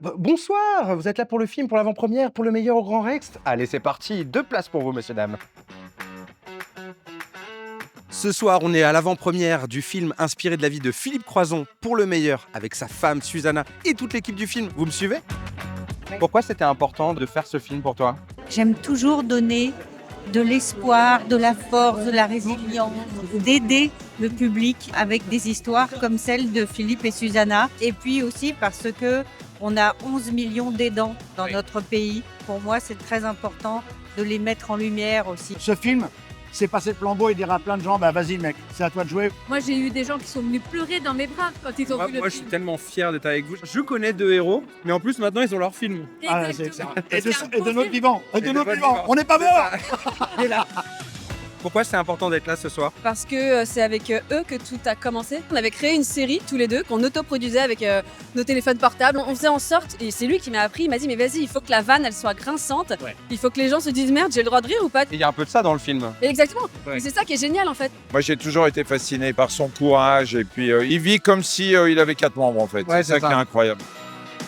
Bonsoir, vous êtes là pour le film, pour l'avant-première, pour le meilleur au Grand Rex? Allez, c'est parti, 2 places pour vous, messieurs, dames. Ce soir, on est à l'avant-première du film inspiré de la vie de Philippe Croizon, Pour le meilleur, avec sa femme Susanna et toute l'équipe du film. Vous me suivez? Pourquoi c'était important de faire ce film pour toi? J'aime toujours donner de l'espoir, de la force, de la résilience, d'aider le public avec des histoires comme celle de Philippe et Susanna. Et puis aussi parce que on a 11 millions d'aidants dans notre pays. Pour moi, c'est très important de les mettre en lumière aussi. Ce film, c'est passer le flambeau et dire à plein de gens, bah vas-y mec, c'est à toi de jouer. Moi, j'ai eu des gens qui sont venus pleurer dans mes bras quand ils ont vu le Moi, je suis film. tellement fier d'être avec vous. Je connais 2 héros, mais en plus, maintenant, ils ont leur film. Ah, c'est Exactement. excellent. Et de notre vivant, notre vivant. on n'est pas mort. Pourquoi c'est important d'être là ce soir? Parce que c'est avec eux que tout a commencé. On avait créé une série tous les deux qu'on autoproduisait avec nos téléphones portables. On faisait en sorte, et c'est lui qui m'a appris, il m'a dit mais vas-y, il faut que la vanne elle soit grinçante. Ouais. Il faut que les gens se disent merde, j'ai le droit de rire ou pas. Il y a un peu de ça dans le film. Et exactement. Ouais. Et c'est ça qui est génial en fait. Moi, j'ai toujours été fasciné par son courage et puis il vit comme si il avait 4 membres en fait. Ouais, c'est ça c'est qui ça. est incroyable.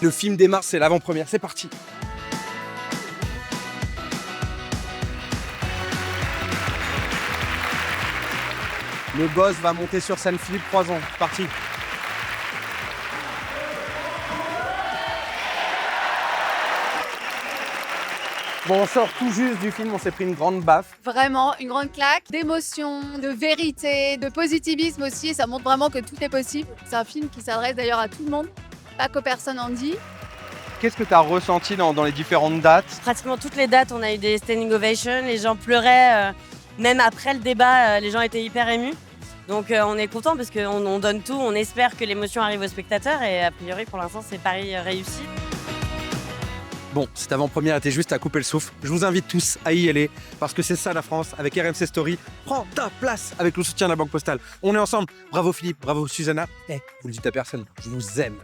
Le film démarre, c'est l'avant-première, c'est parti. Le boss va monter sur scène, Philippe Croizon, c'est parti. Bon, on sort tout juste du film, on s'est pris une grande baffe. Vraiment une grande claque d'émotion, de vérité, de positivisme aussi. Ça montre vraiment que tout est possible. C'est un film qui s'adresse d'ailleurs à tout le monde, pas qu'aux personnes handies. Qu'est-ce que tu as ressenti dans les différentes dates? Pratiquement toutes les dates, on a eu des standing ovations, les gens pleuraient, même après le débat, les gens étaient hyper émus. Donc on est content parce qu'on donne tout, on espère que l'émotion arrive aux spectateurs et a priori pour l'instant c'est pari réussi. Bon, cette avant-première était juste à couper le souffle. Je vous invite tous à y aller parce que c'est ça la France avec RMC Story. Prends ta place avec le soutien de la Banque Postale. On est ensemble. Bravo Philippe, bravo Susanna. Vous le dites à personne, je vous aime.